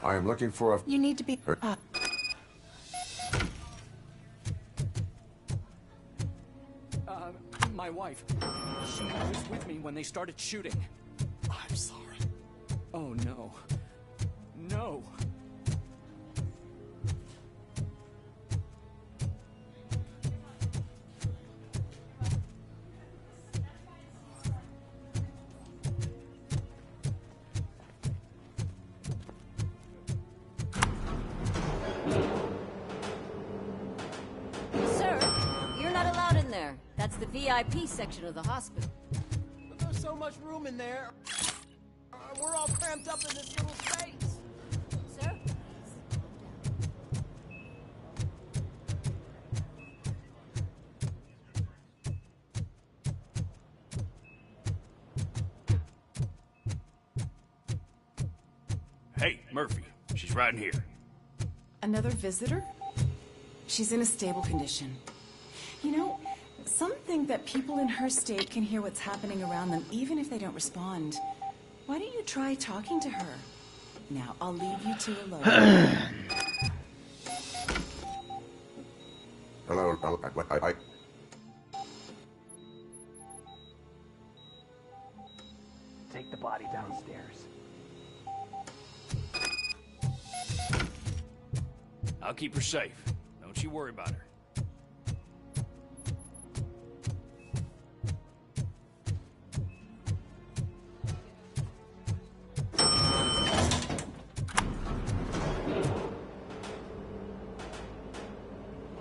I am looking for a... You need to be... My wife. She was with me when they started shooting. I'm sorry. Oh, no. No. Sir, you're not allowed in there. That's the VIP section of the hospital. But there's so much room in there. We're all cramped up in this little space. Sir? Hey, Murphy. She's right in here. Another visitor? She's in a stable condition. You know, some think that people in her state can hear what's happening around them even if they don't respond. Why don't you try talking to her? Now, I'll leave you two alone. Hello, I... Take the body downstairs. I'll keep her safe. Don't you worry about her.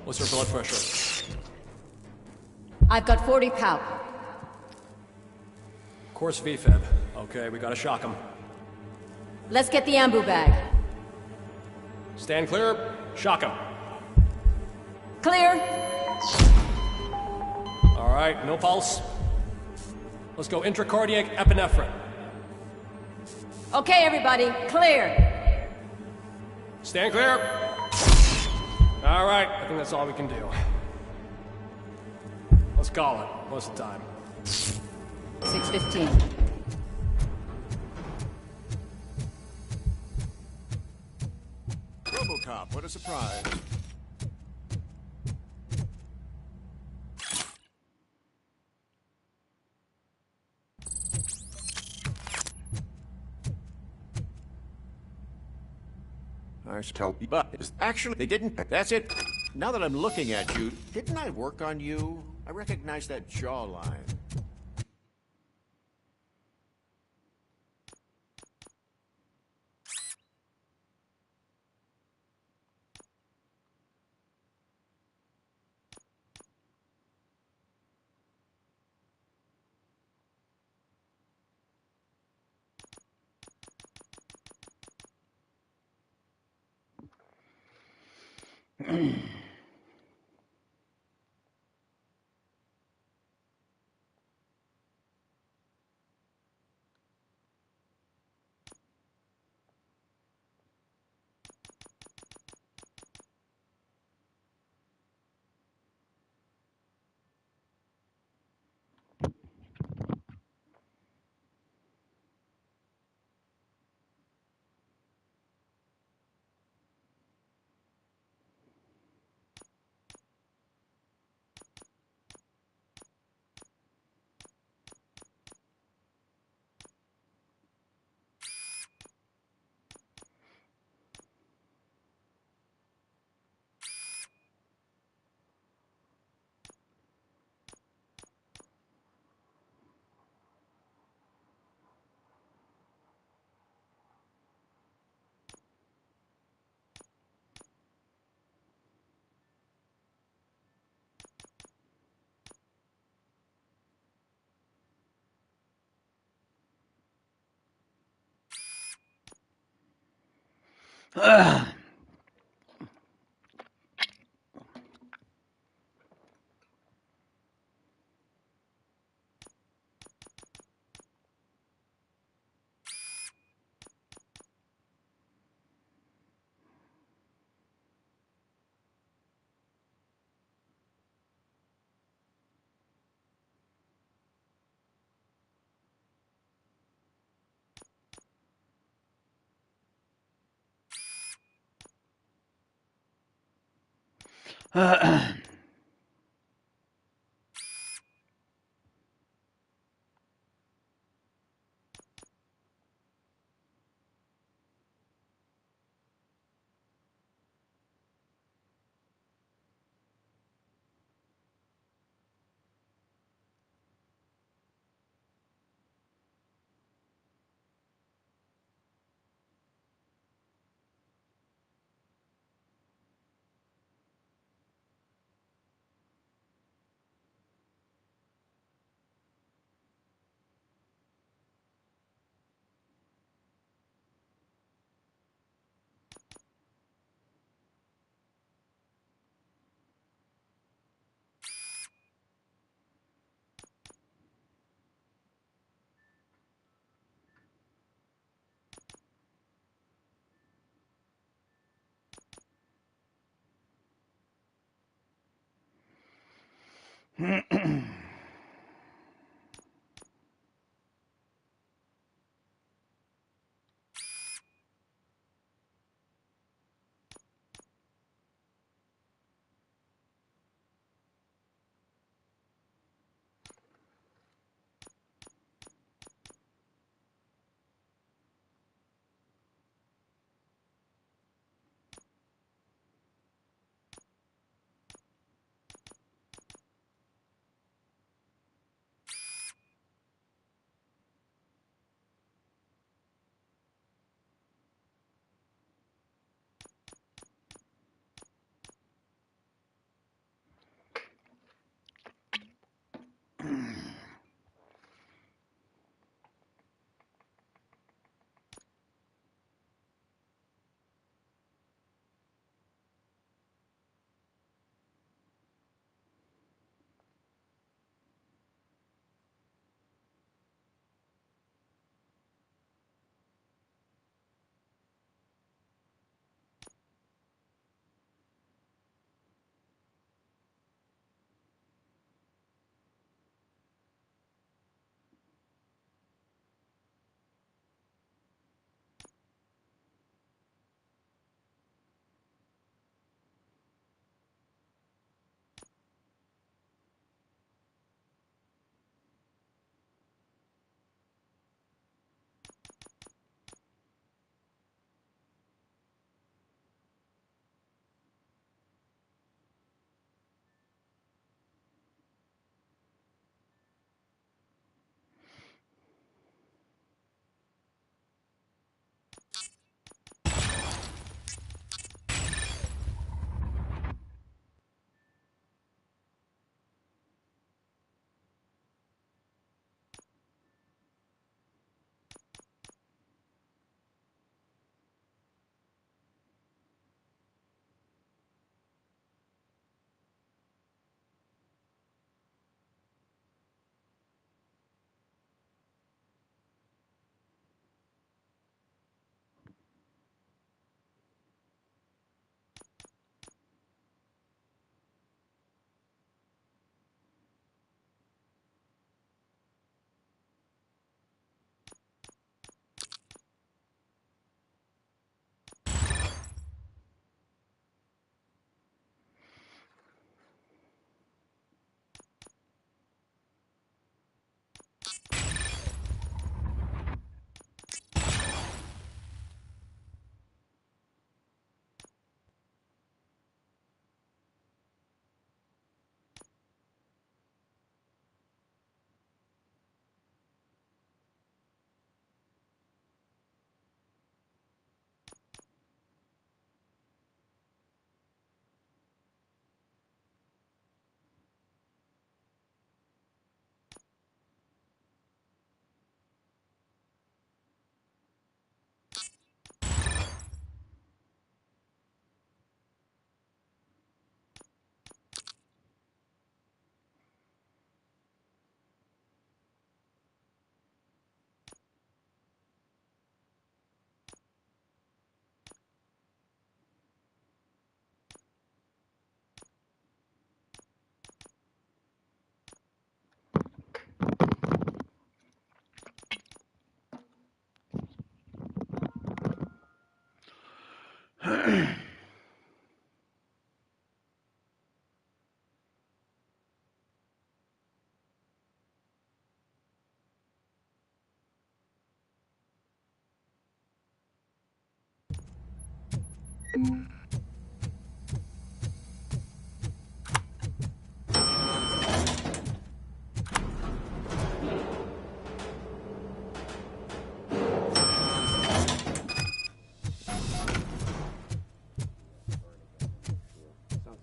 What's her blood pressure? I've got 40 pow. Course VFib. Okay, we gotta shock him. Let's get the ambu bag. Stand clear. Shock him. Clear. All right, no pulse. Let's go intracardiac epinephrine. Okay, everybody, clear. Stand clear. All right, I think that's all we can do. Let's call it. What's the time? 6:15. RoboCop, what a surprise. I should tell you, but actually, they didn't. That's it. Now that I'm looking at you, didn't I work on you? I recognize that jawline.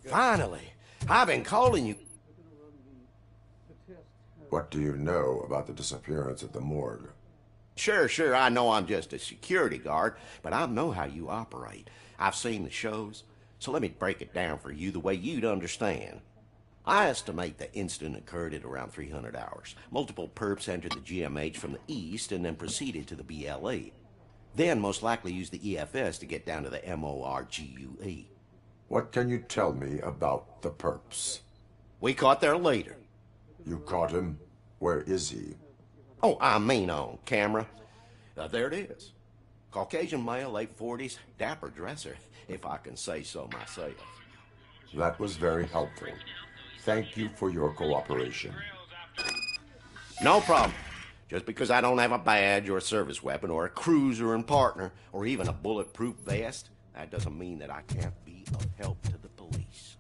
Finally! I've been calling you. What do you know about the disappearance at the morgue? Sure, I know I'm just a security guard, but I know how you operate. I've seen the shows, so let me break it down for you the way you'd understand. I estimate the incident occurred at around 300 hours. Multiple perps entered the GMH from the east and then proceeded to the BLE. Then most likely used the EFS to get down to the MORGUE. What can you tell me about the perps? We caught their leader. You caught him? Where is he? Oh, I mean on camera. There it is. Caucasian male, late 40s, dapper dresser, if I can say so myself. That was very helpful. Thank you for your cooperation. No problem. Just because I don't have a badge or a service weapon or a cruiser and partner or even a bulletproof vest, that doesn't mean that I can't be of help to the police.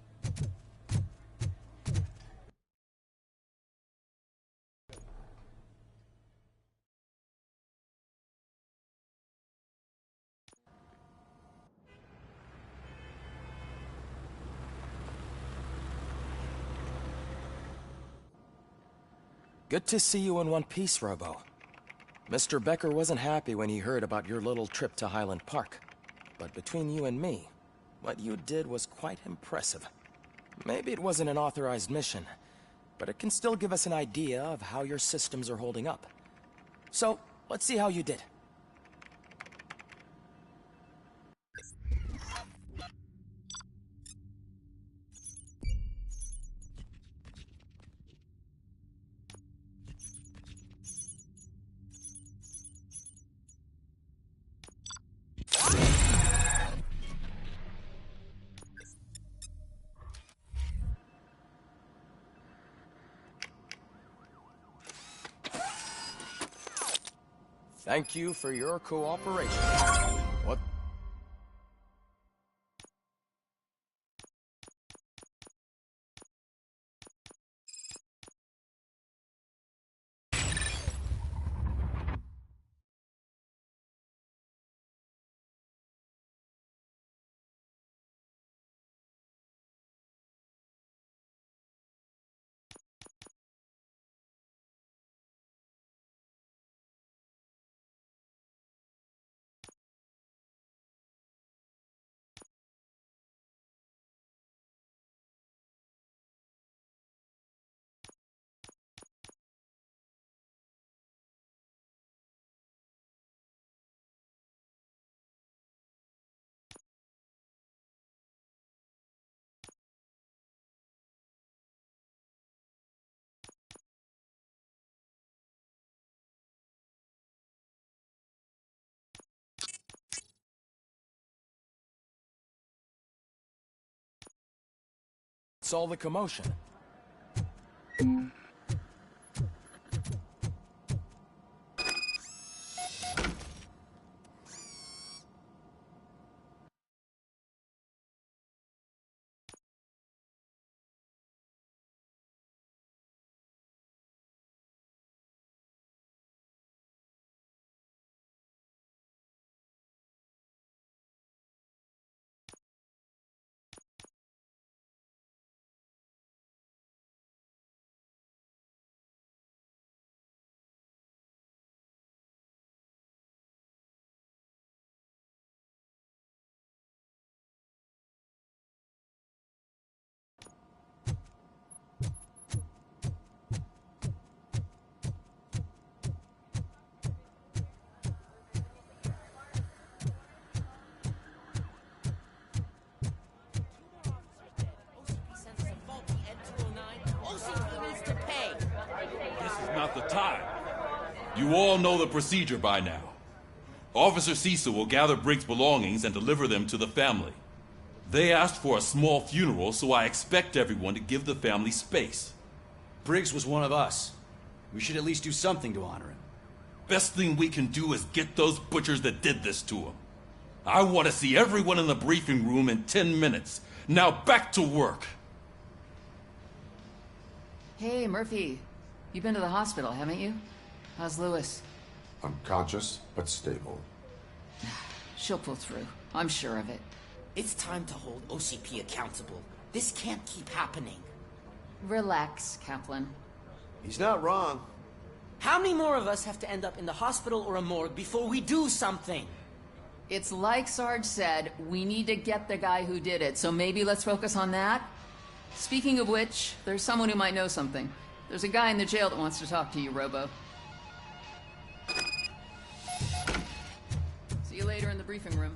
Good to see you in one piece, Robo. Mr. Becker wasn't happy when he heard about your little trip to Highland Park. But between you and me, what you did was quite impressive. Maybe it wasn't an authorized mission, but it can still give us an idea of how your systems are holding up. So, let's see how you did. Thank you for your cooperation. What? What's all the commotion? Not the time. You all know the procedure by now. Officer Cecil will gather Briggs' belongings and deliver them to the family. They asked for a small funeral, so I expect everyone to give the family space. Briggs was one of us. We should at least do something to honor him. Best thing we can do is get those butchers that did this to him. I want to see everyone in the briefing room in 10 minutes. Now back to work. Hey, Murphy. You've been to the hospital, haven't you? How's Lewis? Unconscious, but stable. She'll pull through. I'm sure of it. It's time to hold OCP accountable. This can't keep happening. Relax, Kaplan. He's not wrong. How many more of us have to end up in the hospital or a morgue before we do something? It's like Sarge said, we need to get the guy who did it, so maybe let's focus on that? Speaking of which, there's someone who might know something. There's a guy in the jail that wants to talk to you, Robo. See you later in the briefing room.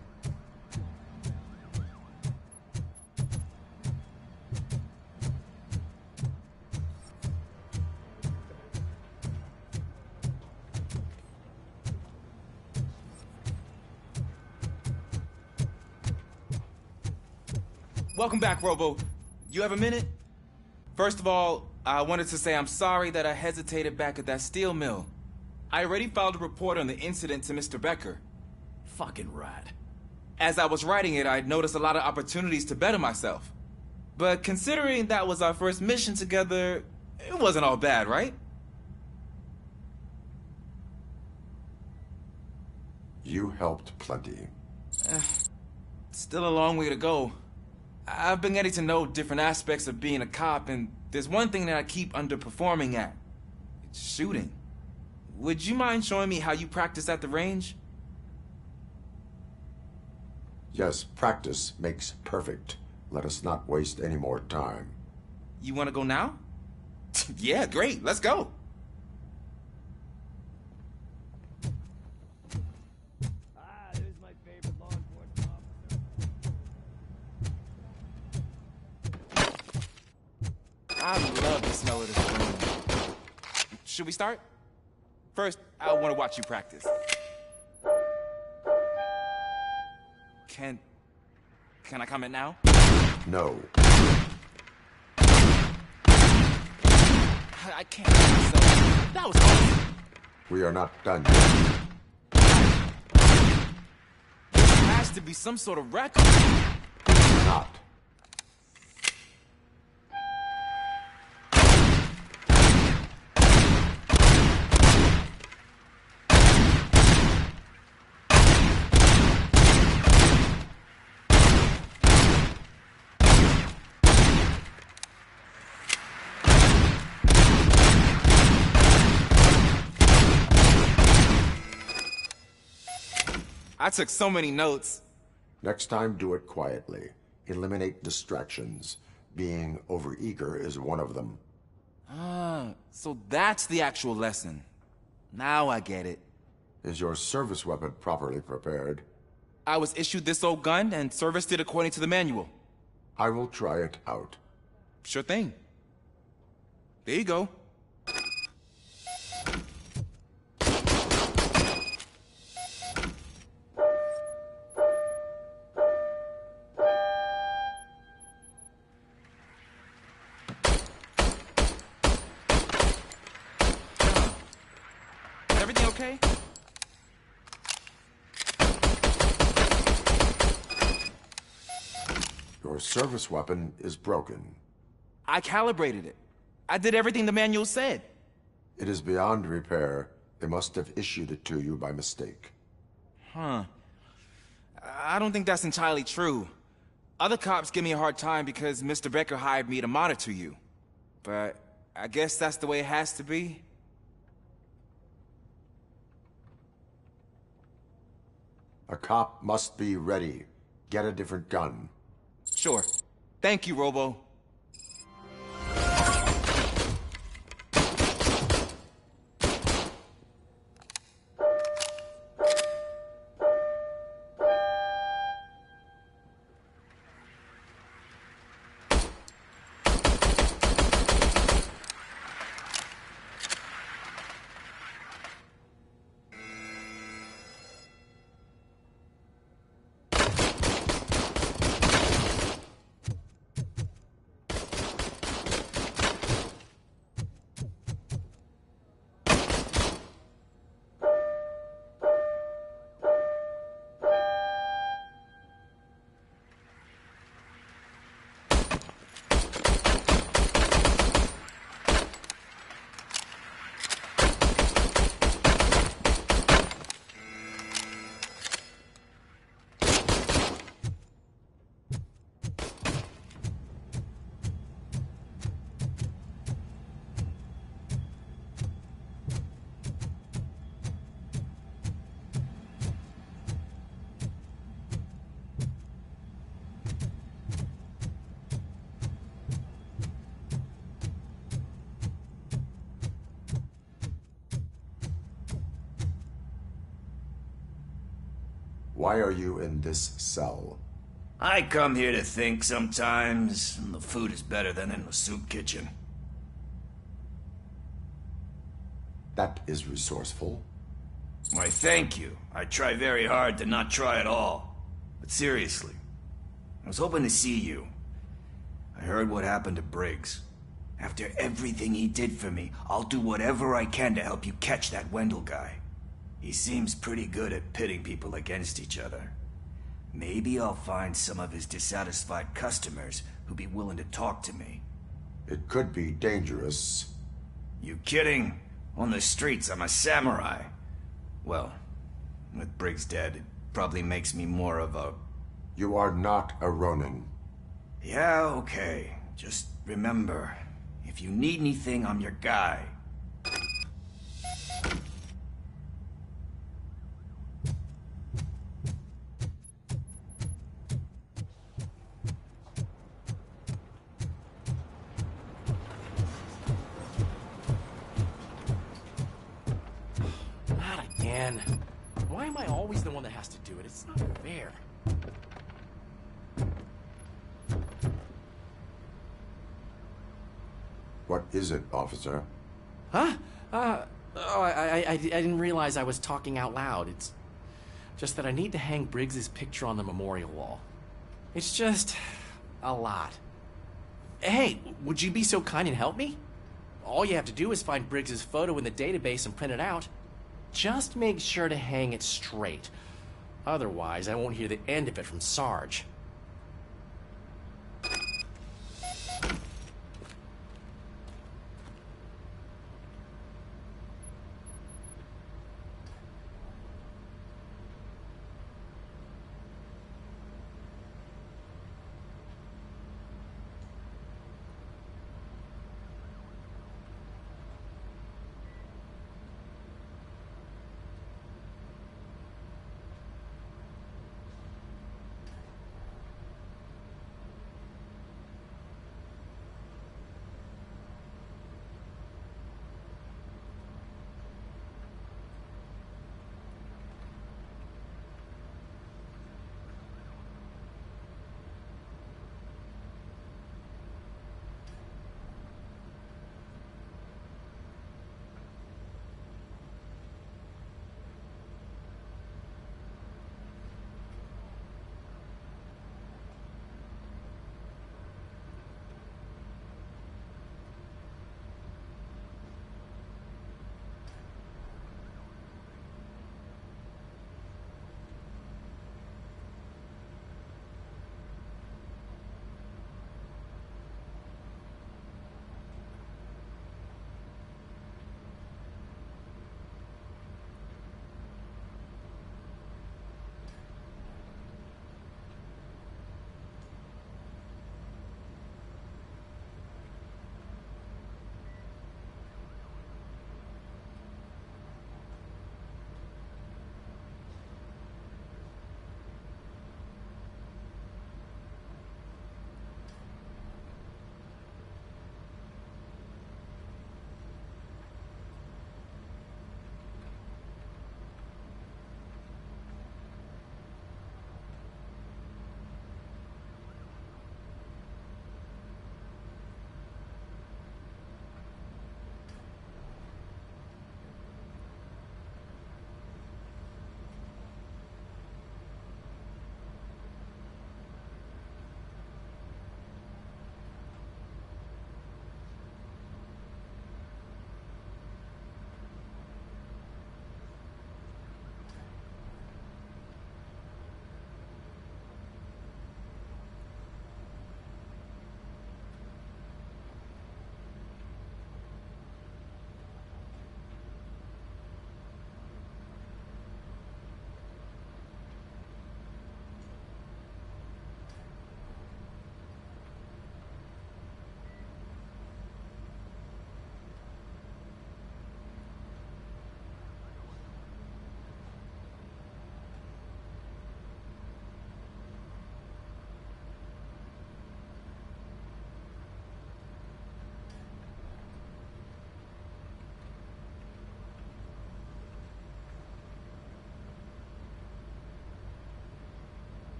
Welcome back, Robo. You have a minute? First of all, I wanted to say I'm sorry that I hesitated back at that steel mill. I already filed a report on the incident to Mr. Becker. Fucking rat. As I was writing it, I'd noticed a lot of opportunities to better myself. But considering that was our first mission together, it wasn't all bad, right? You helped plenty. Still a long way to go. I've been getting to know different aspects of being a cop, and there's one thing that I keep underperforming at. It's shooting. Would you mind showing me how you practice at the range? Yes, practice makes perfect. Let us not waste any more time. You want to go now? Yeah, great. Let's go. There's my favorite law enforcement officer. I love the smell of this room. Should we start? First, I want to watch you practice. Can I comment now? No. I can't help myself. That was awesome. We are not done yet. There has to be some sort of record. Not. I took so many notes. Next time, do it quietly. Eliminate distractions. Being overeager is one of them. So that's the actual lesson. Now I get it. Is your service weapon properly prepared? I was issued this old gun and serviced it according to the manual. I will try it out. Sure thing. There you go. Everything okay? Your service weapon is broken. I calibrated it. I did everything the manual said. It is beyond repair. They must have issued it to you by mistake. Huh. I don't think that's entirely true. Other cops give me a hard time because Mr. Becker hired me to monitor you. But I guess that's the way it has to be. A cop must be ready. Get a different gun. Sure. Thank you, Robo. Why are you in this cell? I come here to think sometimes, and the food is better than in the soup kitchen. That is resourceful. Why, thank you. I try very hard to not try at all. But seriously, I was hoping to see you. I heard what happened to Briggs. After everything he did for me, I'll do whatever I can to help you catch that Wendell guy. He seems pretty good at pitting people against each other. Maybe I'll find some of his dissatisfied customers who'd be willing to talk to me. It could be dangerous. You kidding? On the streets, I'm a samurai. Well, with Briggs dead, it probably makes me more of a... You are not a Ronin. Yeah, okay. Just remember, if you need anything, I'm your guy. Not again. Why am I always the one that has to do it? It's not fair. What is it, officer? Huh? I didn't realize I was talking out loud. It's just that I need to hang Briggs's picture on the memorial wall. It's just a lot. Hey, would you be so kind and help me? All you have to do is find Briggs's photo in the database and print it out. Just make sure to hang it straight. Otherwise, I won't hear the end of it from Sarge.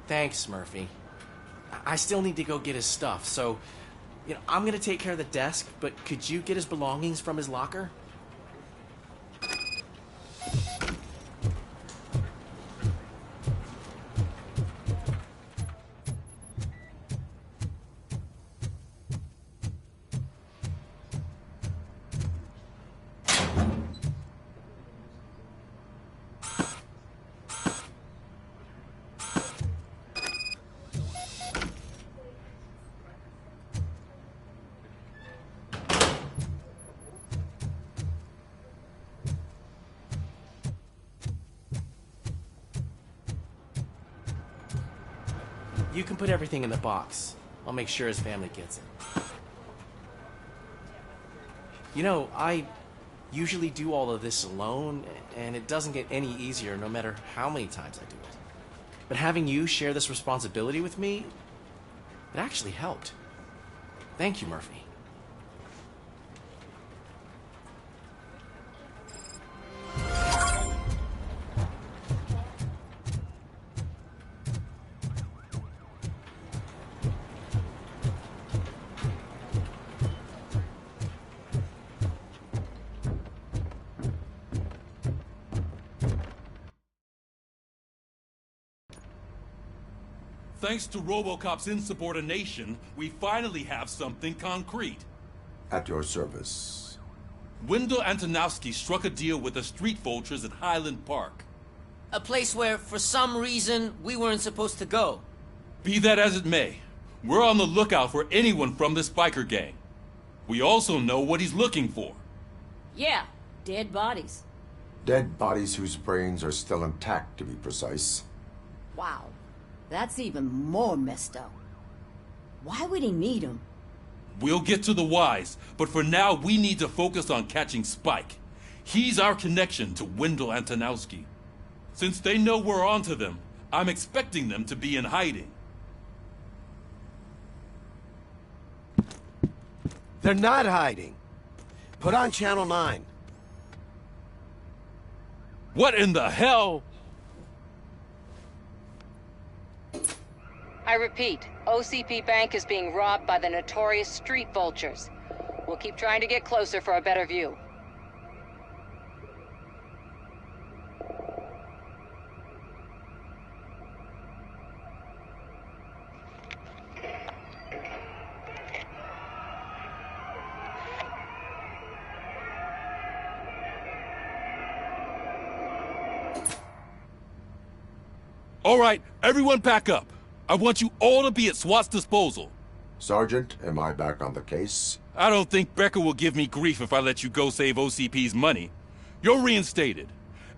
Thanks, Murphy. I still need to go get his stuff, so, I'm gonna take care of the desk, but could you get his belongings from his locker? You can put everything in the box. I'll make sure his family gets it. I usually do all of this alone, and it doesn't get any easier no matter how many times I do it. But having you share this responsibility with me, it actually helped. Thank you, Murphy. Thanks to RoboCop's insubordination, we finally have something concrete. At your service. Wendell Antonowski struck a deal with the street vultures at Highland Park. A place where, for some reason, we weren't supposed to go. Be that as it may, we're on the lookout for anyone from this biker gang. We also know what he's looking for. Yeah, dead bodies. Dead bodies whose brains are still intact, to be precise. Wow. That's even more messed up. Why would he need them? We'll get to the whys, but for now we need to focus on catching Spike. He's our connection to Wendell Antonowski. Since they know we're onto them, I'm expecting them to be in hiding. They're not hiding. Put on Channel 9. What in the hell? I repeat, OCP Bank is being robbed by the notorious street vultures. We'll keep trying to get closer for a better view. All right, everyone pack up. I want you all to be at SWAT's disposal. Sergeant, am I back on the case? I don't think Becker will give me grief if I let you go save OCP's money. You're reinstated.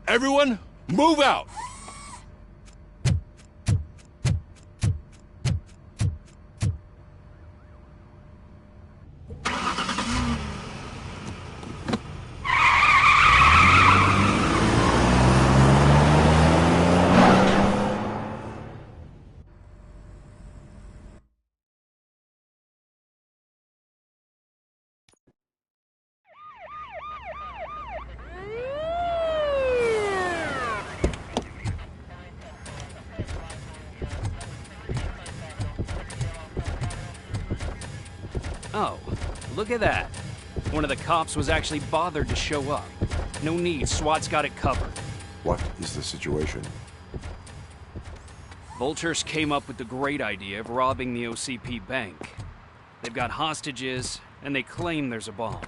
Everyone, move out! Oh, look at that. One of the cops was actually bothered to show up. No need, SWAT's got it covered. What is the situation? Vultures came up with the great idea of robbing the OCP bank. They've got hostages, and they claim there's a bomb.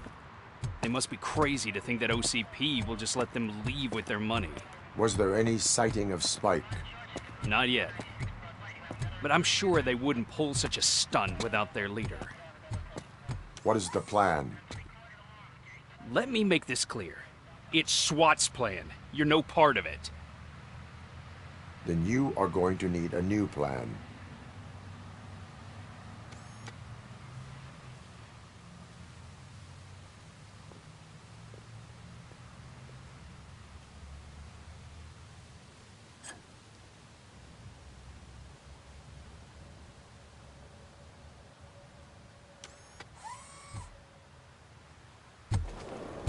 They must be crazy to think that OCP will just let them leave with their money. Was there any sighting of Spike? Not yet. But I'm sure they wouldn't pull such a stunt without their leader. What is the plan? Let me make this clear. It's SWAT's plan. You're no part of it. Then you are going to need a new plan.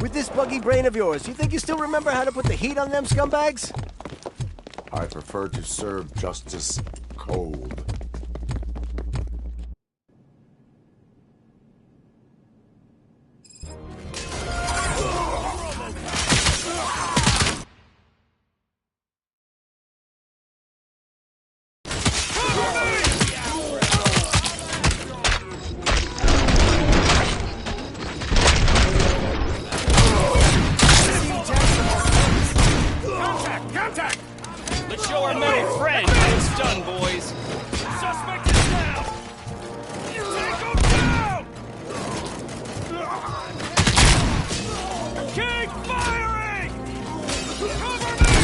With this buggy brain of yours, you think you still remember how to put the heat on them scumbags? I prefer to serve justice cold. Let's show our metal friend how it's done, boys. Suspect is down! Take him down! Keep firing! Cover me!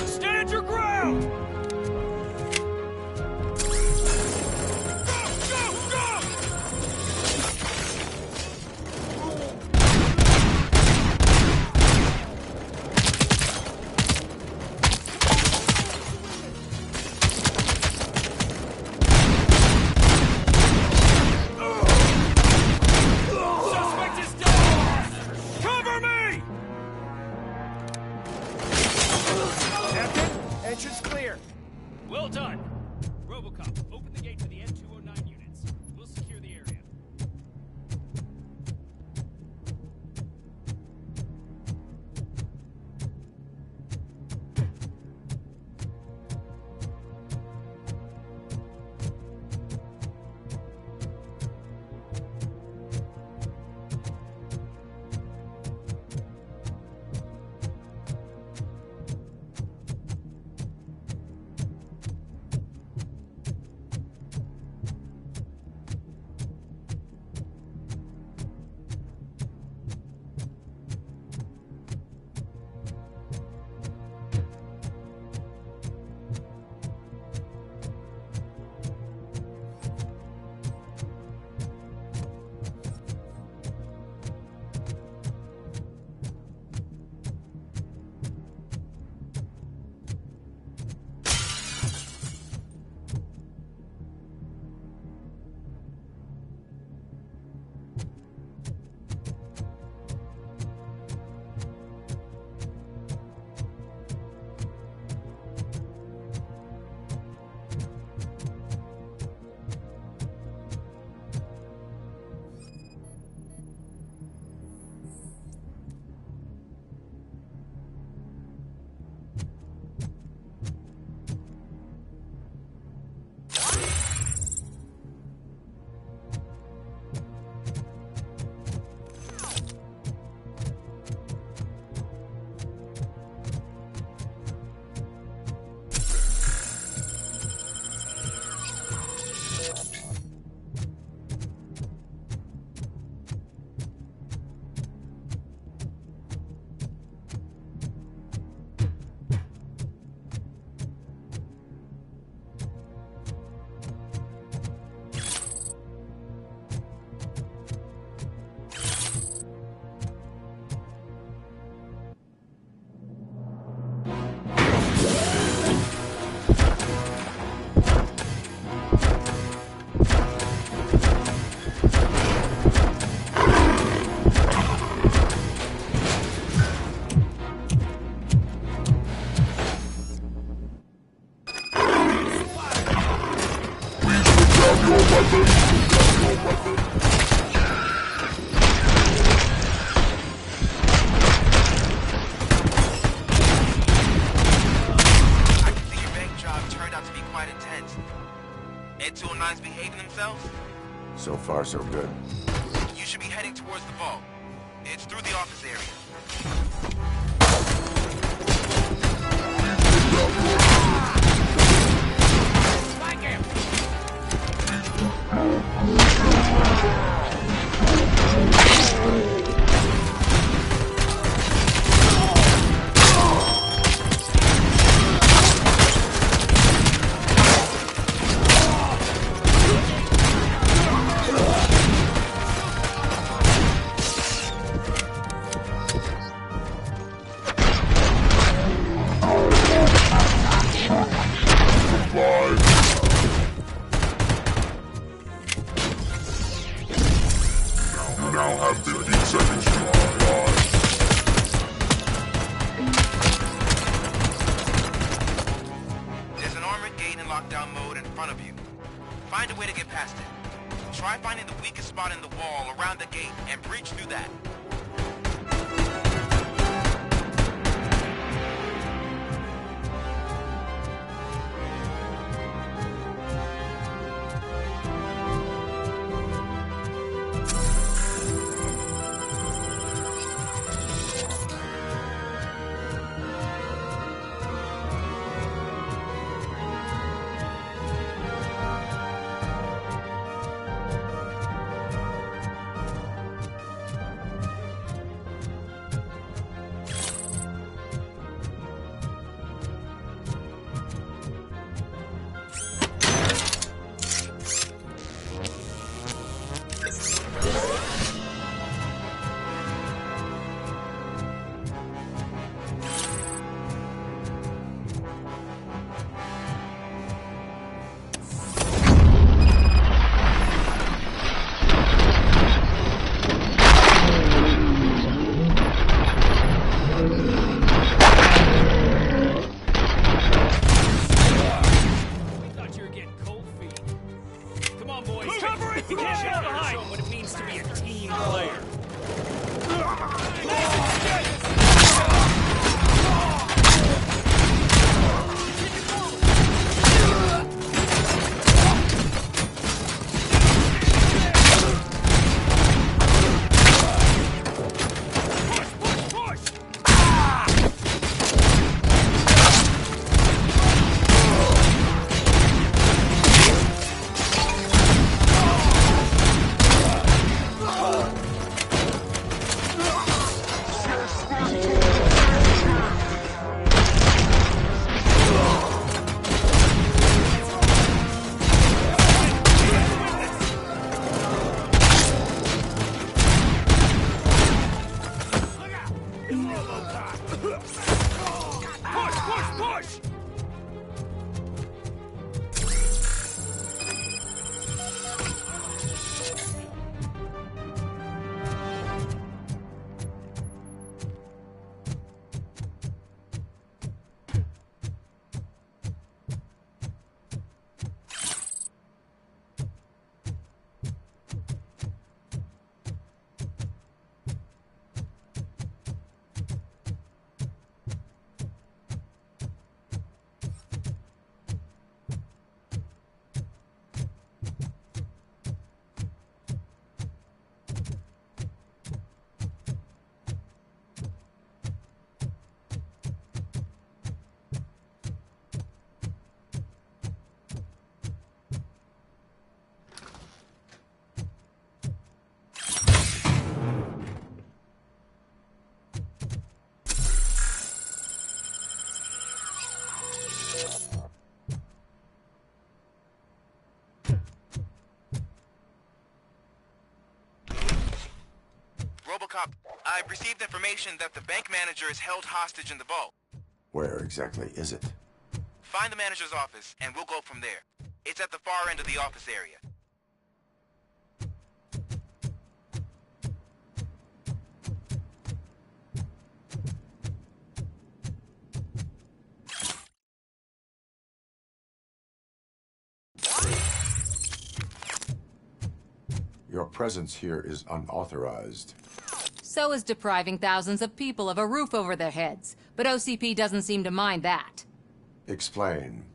Stand your ground! Suspect is down! Cover me! Captain, entrance clear. Well done. Robocop, open the gate to the N209 units. We'll secure the area. Ed-209's behaving themselves? So far, so good. You should be heading towards the vault. It's through the office area. Spike him! Find a way to get past it. Try finding the weakest spot in the wall around the gate and breach through that. RoboCop, I've received information that the bank manager is held hostage in the vault. Where exactly is it? Find the manager's office, and we'll go from there. It's at the far end of the office area. Your presence here is unauthorized. So is depriving thousands of people of a roof over their heads. But OCP doesn't seem to mind that. Explain.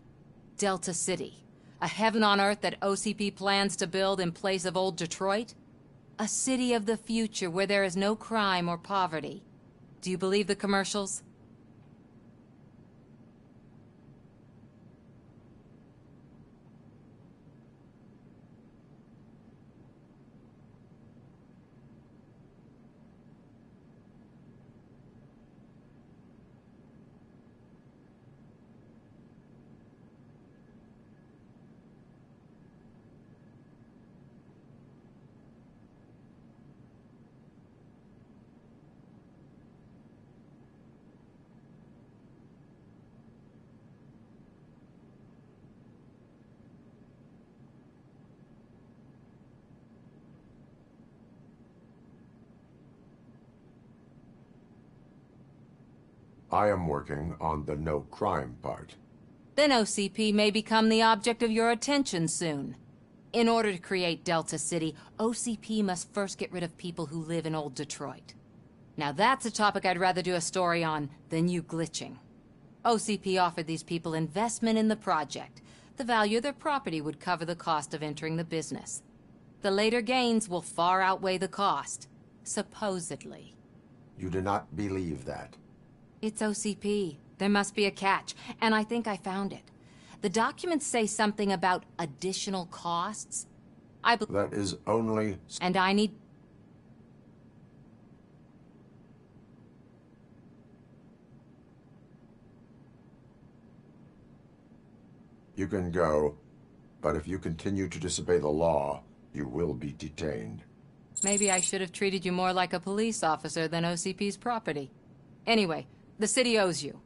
Delta City. A heaven on earth that OCP plans to build in place of old Detroit? A city of the future where there is no crime or poverty. Do you believe the commercials? I am working on the no crime part. Then OCP may become the object of your attention soon. In order to create Delta City, OCP must first get rid of people who live in old Detroit. Now that's a topic I'd rather do a story on than you glitching. OCP offered these people investment in the project. The value of their property would cover the cost of entering the business. The later gains will far outweigh the cost, supposedly. You do not believe that. It's OCP. There must be a catch, and I think I found it. The documents say something about additional costs. That is only... And I need... You can go, but if you continue to disobey the law, you will be detained. Maybe I should have treated you more like a police officer than OCP's property. Anyway, the city owes you.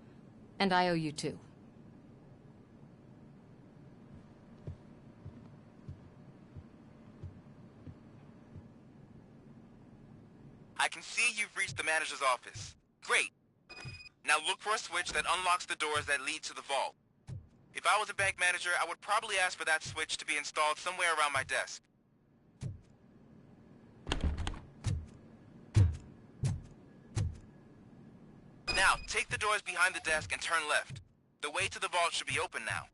And I owe you too. I can see you've reached the manager's office. Great. Now look for a switch that unlocks the doors that lead to the vault. If I was a bank manager, I would probably ask for that switch to be installed somewhere around my desk. Now, take the doors behind the desk and turn left. The way to the vault should be open now.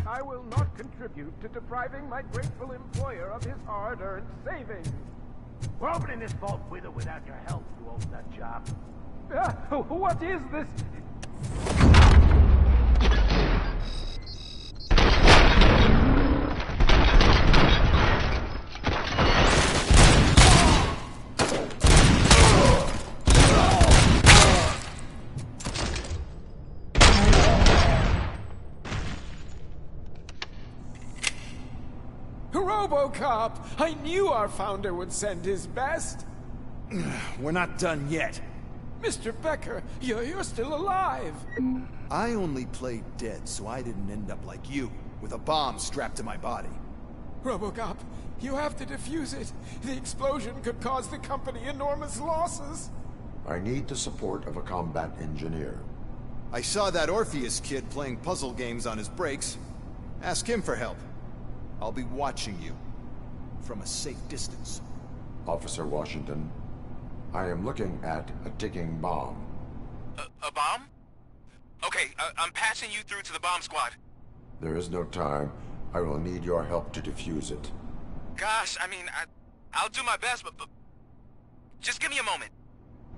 I will not contribute to depriving my grateful employer of his hard-earned savings. We're opening this vault with or without your help, you old nut job. What is this? RoboCop! I knew our founder would send his best! We're not done yet. Mr. Becker, you're still alive! I only played dead so I didn't end up like you, with a bomb strapped to my body. RoboCop, you have to defuse it. The explosion could cause the company enormous losses. I need the support of a combat engineer. I saw that Orpheus kid playing puzzle games on his breaks. Ask him for help. I'll be watching you. From a safe distance. Officer Washington, I am looking at a ticking bomb. A bomb? Okay, I'm passing you through to the bomb squad. There is no time. I will need your help to defuse it. Gosh, I mean, I'll do my best, but just give me a moment.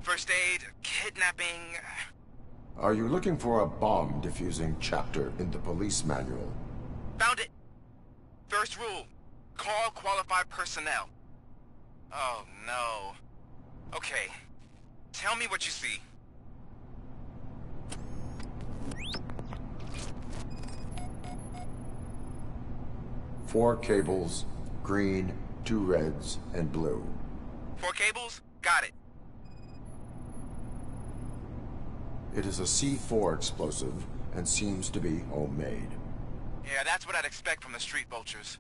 First aid, kidnapping... Are you looking for a bomb defusing chapter in the police manual? Found it! First rule, call qualified personnel. Oh, no. Okay, tell me what you see. Four cables, green, 2 reds, and blue. 4 cables? Got it. It is a C4 explosive and seems to be homemade. Yeah, that's what I'd expect from the street vultures.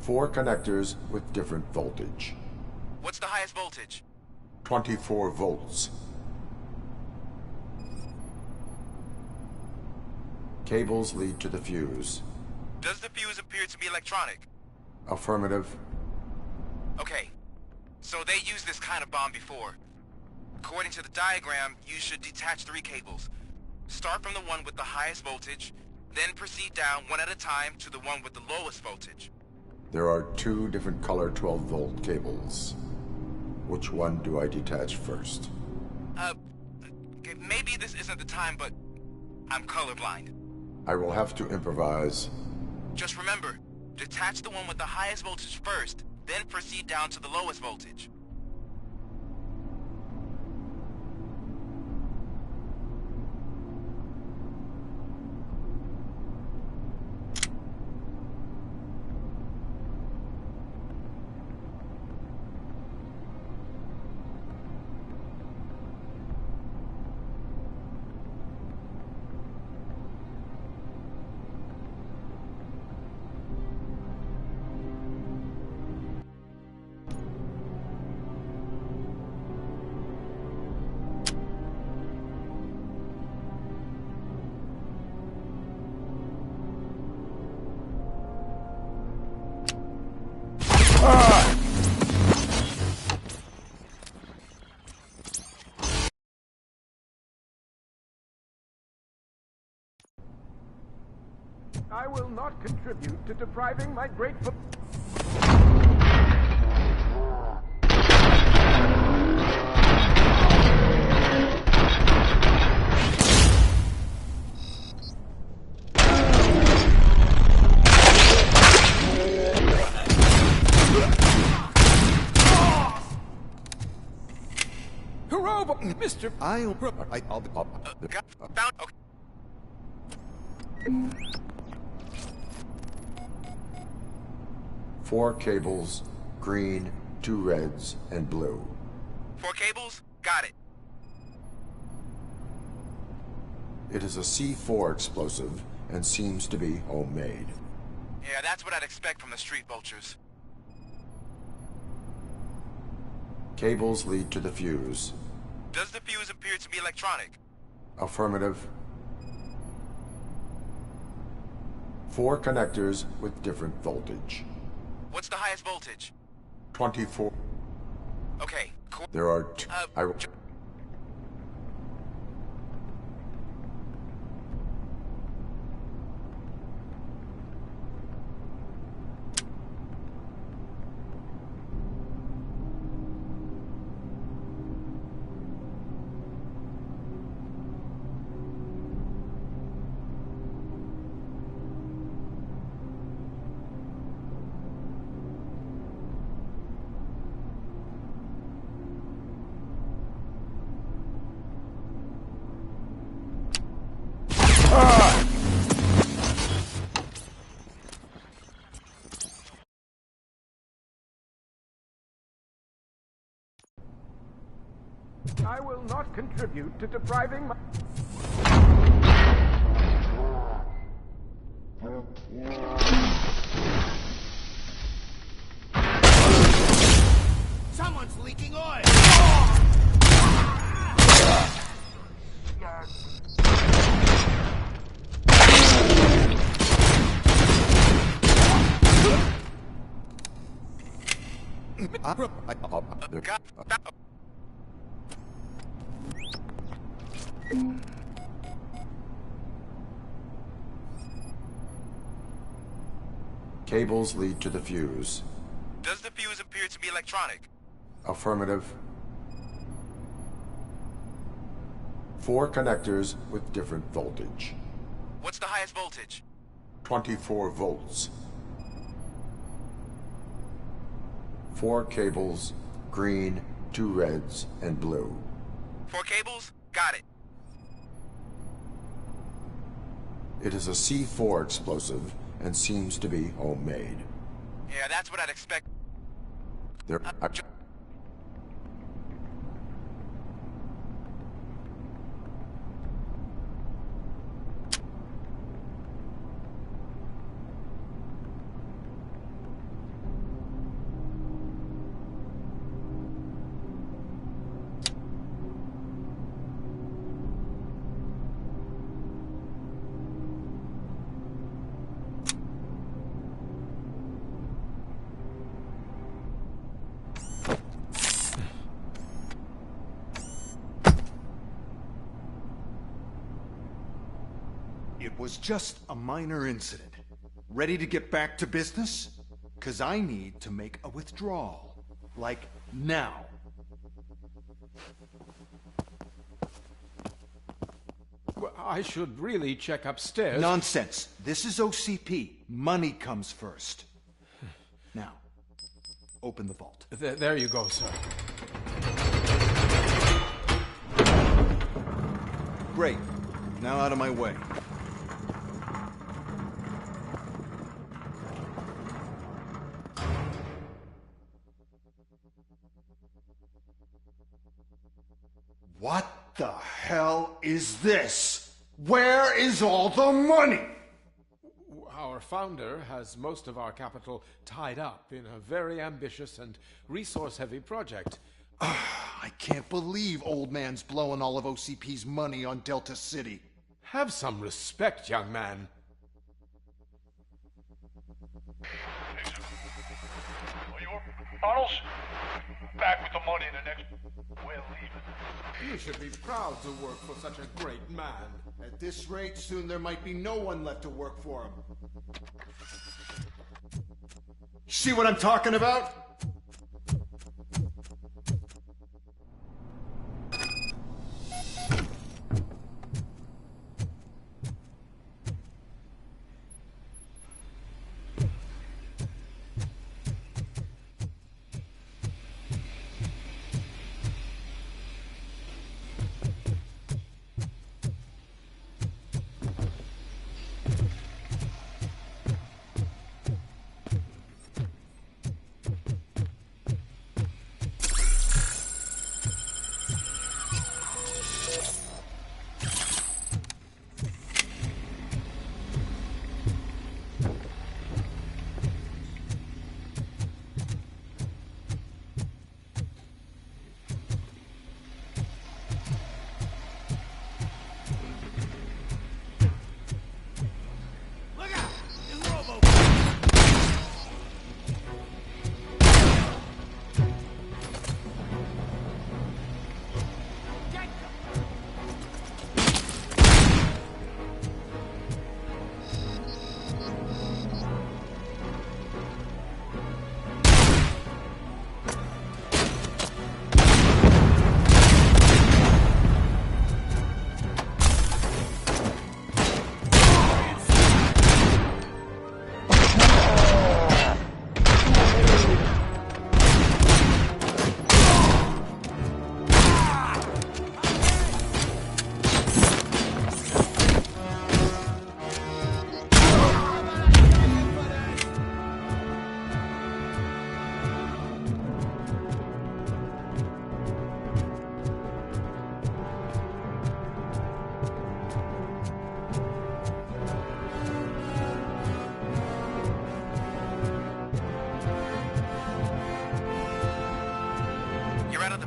4 connectors with different voltage. What's the highest voltage? 24 volts. Cables lead to the fuse. Does the fuse appear to be electronic? Affirmative. Okay, so they used this kind of bomb before. According to the diagram, you should detach 3 cables. Start from the one with the highest voltage, then proceed down one at a time to the one with the lowest voltage. There are 2 different color 12-volt cables. Which one do I detach first? Maybe this isn't the time, but I'm colorblind. I will have to improvise. Just remember, detach the one with the highest voltage first, then proceed down to the lowest voltage. I will not contribute to depriving my grateful... Mr. I'll Found. Okay. 4 cables, green, 2 reds, and blue. 4 cables? Got it. It is a C4 explosive and seems to be homemade. Yeah, that's what I'd expect from the street vultures. Cables lead to the fuse. Does the fuse appear to be electronic? Affirmative. 4 connectors with different voltage. What's the highest voltage? 24. Okay, cool. There are two. I will not contribute to depriving my... Someone's leaking oil! Cables lead to the fuse. Does the fuse appear to be electronic? Affirmative. 4 connectors with different voltage. What's the highest voltage? 24 volts. 4 cables, green, 2 reds, and blue. 4 cables? Got it. It is a C4 explosive and seems to be homemade. Yeah, that's what I'd expect. There. It was just a minor incident. Ready to get back to business? 'Cause I need to make a withdrawal. Like, now. Well, I should really check upstairs. Nonsense. This is OCP. Money comes first. Now, open the vault. There you go, sir. Great. Now out of my way. What the hell is this? Where is all the money? Our founder has most of our capital tied up in a very ambitious and resource-heavy project. I can't believe old man's blowing all of OCP's money on Delta City. Have some respect, young man. Tunnels? Back with the money in the next... We're leaving. You should be proud to work for such a great man. At this rate, soon there might be no one left to work for him. See what I'm talking about?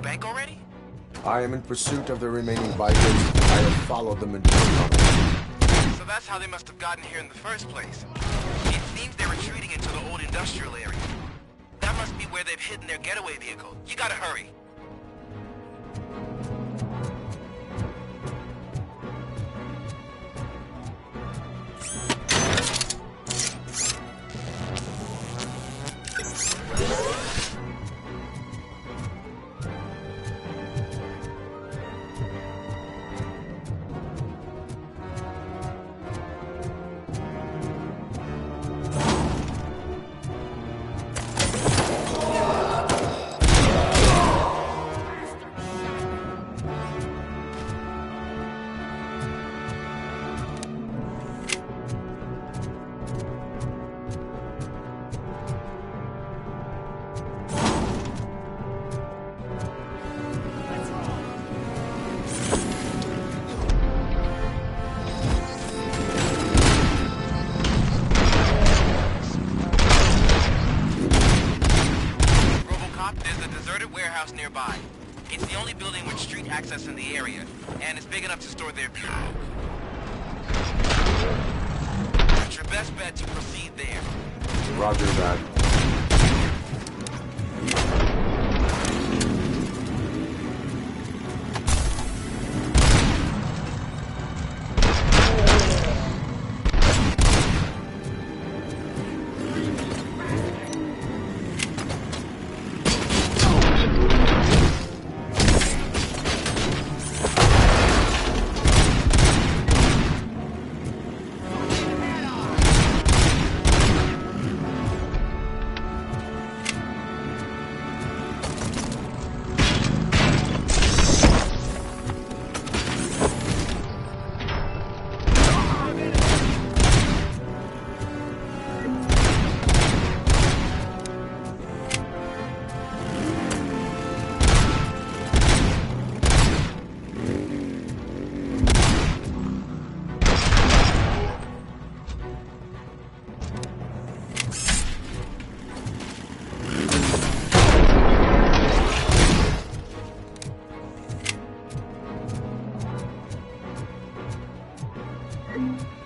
bank already? I am in pursuit of the remaining bikers. I have followed them into the tunnel. So that's how they must have gotten here in the first place. It seems they're retreating into the old industrial area. That must be where they've hidden their getaway vehicle. You gotta hurry. Nearby. It's the only building with street access in the area, and it's big enough to store their bureau. It's your best bet to proceed there. Roger that. Thank you.